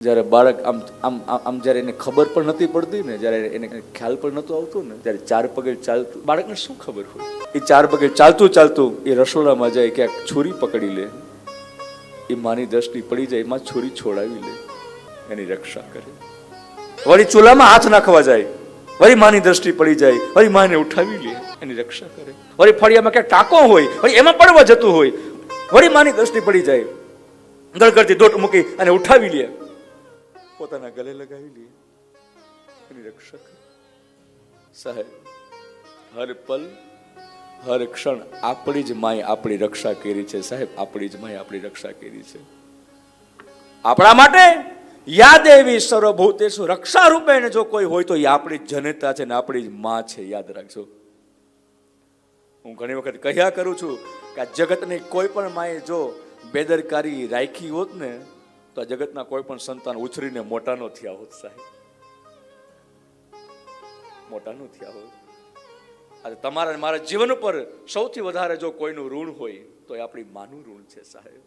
જ્યારે બાળક આમ આમ આમ જ્યારે એને ખબર પણ નથી પડતી ને, જ્યારે એને ખ્યાલ પણ નહોતો આવતો ને, ત્યારે 4 પગે ચાલતું બાળકને શું ખબર હોય? એ 4 પગે ચાલતું ચાલતું એ રસોડામાં જાય, ક્યાંક છોરી પકડી લે, એ માની દ્રષ્ટિ પડી જાય, એમાં છોરી છોડાવી લે, એની રક્ષા કરે. વળી ચૂલામાં હાથ નાખવા જાય, વળી માની દ્રષ્ટિ પડી જાય, વળી માને ઉઠાવી લે, એની રક્ષા કરે. વળી ફળિયામાં ક્યાંક ટાંકો હોય, વળી એમાં પડવા જતું હોય, વળી માની દ્રષ્ટિ પડી જાય, ગળગળતી દોટ મૂકી અને ઉઠાવી લે, પોતાના ગલે લગાવી લે, એની રક્ષા કરે. સાહેબ, હર પલ હર ક્ષણ આપણી જ માએ આપણી રક્ષા કરી છે. સાહેબ, આપણી જ માએ આપણી રક્ષા કરી છે. આપણા માટે યાદ એવી સર્વભૂતેષુ રક્ષા રૂપે જો કોઈ હોય તો એ આપણી જ જનતા છે ને આપણી જ માં છે. યાદ રાખજો. હું ઘણી વખત કહ્યા કરું છું કે આ જગતની કોઈ પણ માએ જો બેદરકારી રાખી હોત ને તો આ જગતના કોઈ પણ સંતાન ઉછરીને મોટા નો થયા હોત. સાહેબ, મોટા નો થયા હોત. આજે તમારા મારા જીવન ઉપર સૌથી વધારે જો કોઈનું ઋણ હોય તો એ આપણી માનું ઋણ છે. સાહેબ,